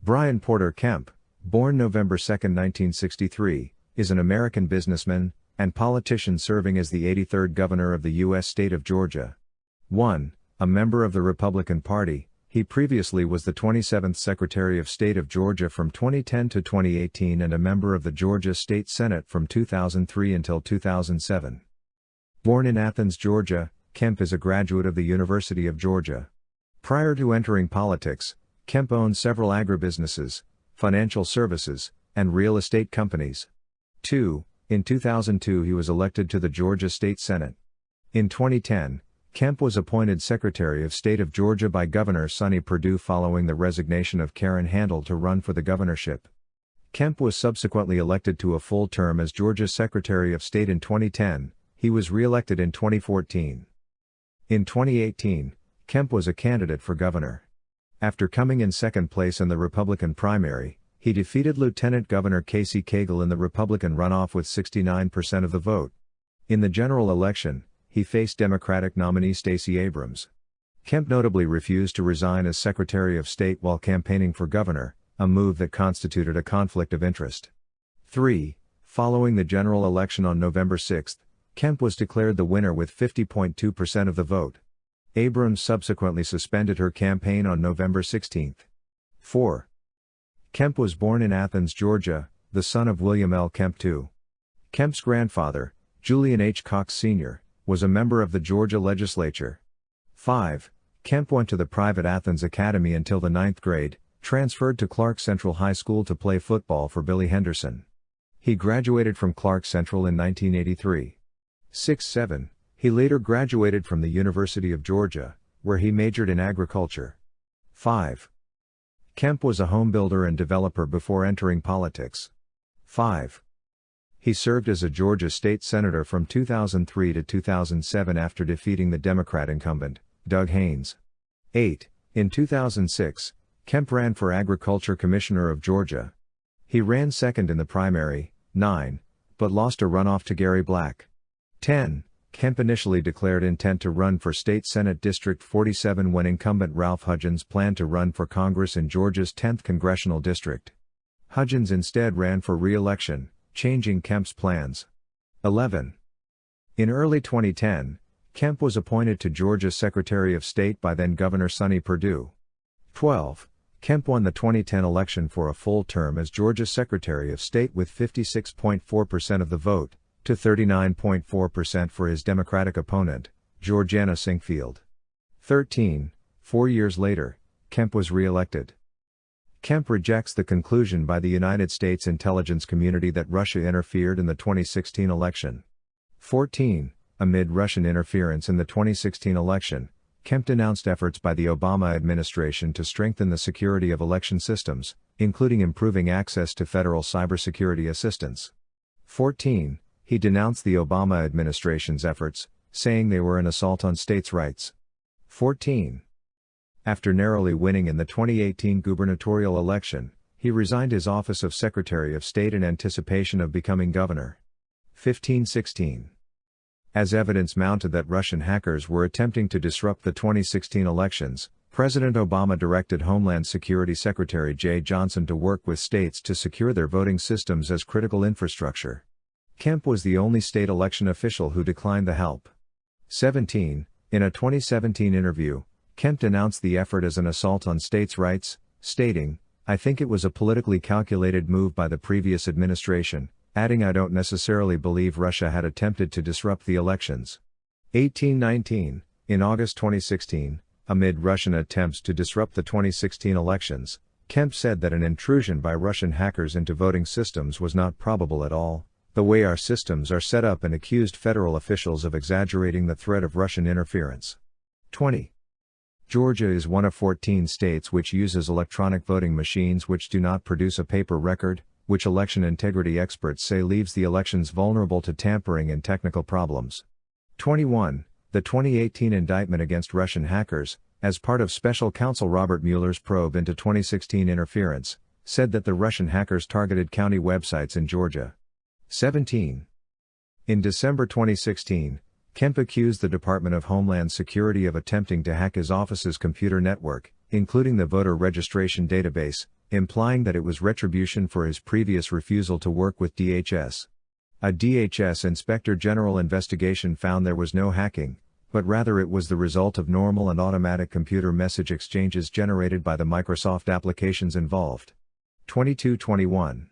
Brian Porter Kemp, born November 2, 1963, is an American businessman and politician serving as the 83rd Governor of the U.S. state of Georgia. 1. A member of the Republican Party, he previously was the 27th Secretary of State of Georgia from 2010 to 2018 and a member of the Georgia State Senate from 2003 until 2007. Born in Athens, Georgia, Kemp is a graduate of the University of Georgia. Prior to entering politics, Kemp owned several agribusinesses, financial services, and real estate companies. 2. In 2002 he was elected to the Georgia State Senate. In 2010, Kemp was appointed Secretary of State of Georgia by Governor Sonny Perdue following the resignation of Karen Handel to run for the governorship. Kemp was subsequently elected to a full term as Georgia's Secretary of State in 2010, he was re-elected in 2014. In 2018, Kemp was a candidate for governor. After coming in second place in the Republican primary, he defeated Lieutenant Governor Casey Cagle in the Republican runoff with 69% of the vote. In the general election, he faced Democratic nominee Stacey Abrams. Kemp notably refused to resign as Secretary of State while campaigning for governor, a move that constituted a conflict of interest. 3. Following the general election on November 6, Kemp was declared the winner with 50.2% of the vote. Abrams subsequently suspended her campaign on November 16. 4. Kemp was born in Athens, Georgia, the son of William L. Kemp II. Kemp's grandfather, Julian H. Cox Sr., was a member of the Georgia legislature. 5. Kemp went to the private Athens Academy until the 9th grade, transferred to Clark Central High School to play football for Billy Henderson. He graduated from Clark Central in 1983. 6-7. He later graduated from the University of Georgia, where he majored in agriculture. 5. Kemp was a home builder and developer before entering politics. 5. He served as a Georgia state senator from 2003 to 2007 after defeating the Democrat incumbent, Doug Haynes. 8. In 2006, Kemp ran for Agriculture Commissioner of Georgia. He ran second in the primary, 9, but lost a runoff to Gary Black. 10. Kemp initially declared intent to run for State Senate District 47 when incumbent Ralph Hudgens planned to run for Congress in Georgia's 10th Congressional District. Hudgens instead ran for re-election, changing Kemp's plans. 11. In early 2010, Kemp was appointed to Georgia's Secretary of State by then-Governor Sonny Perdue. 12. Kemp won the 2010 election for a full term as Georgia's Secretary of State with 56.4% of the vote, to 39.4% for his Democratic opponent, Georgiana Sinkfield. 13. 4 years later, Kemp was re-elected. Kemp rejects the conclusion by the United States intelligence community that Russia interfered in the 2016 election. 14. Amid Russian interference in the 2016 election, Kemp denounced efforts by the Obama administration to strengthen the security of election systems, including improving access to federal cybersecurity assistance. 14. He denounced the Obama administration's efforts, saying they were an assault on states' rights. 14. After narrowly winning in the 2018 gubernatorial election, he resigned his office of Secretary of State in anticipation of becoming governor. 15-16. As evidence mounted that Russian hackers were attempting to disrupt the 2016 elections, President Obama directed Homeland Security Secretary Jay Johnson to work with states to secure their voting systems as critical infrastructure. Kemp was the only state election official who declined the help. 17. In a 2017 interview, Kemp denounced the effort as an assault on states' rights, stating, "I think it was a politically calculated move by the previous administration," adding, "I don't necessarily believe Russia had attempted to disrupt the elections." 18-19. In August 2016, amid Russian attempts to disrupt the 2016 elections, Kemp said that an intrusion by Russian hackers into voting systems was not probable at all, the way our systems are set up, and accused federal officials of exaggerating the threat of Russian interference. 20. Georgia is one of 14 states which uses electronic voting machines which do not produce a paper record, which election integrity experts say leaves the elections vulnerable to tampering and technical problems. 21. The 2018 indictment against Russian hackers, as part of Special Counsel Robert Mueller's probe into 2016 interference, said that the Russian hackers targeted county websites in Georgia. 17. In December 2016, Kemp accused the Department of Homeland Security of attempting to hack his office's computer network, including the voter registration database, implying that it was retribution for his previous refusal to work with DHS. A DHS Inspector General investigation found there was no hacking, but rather it was the result of normal and automatic computer message exchanges generated by the Microsoft applications involved. 2221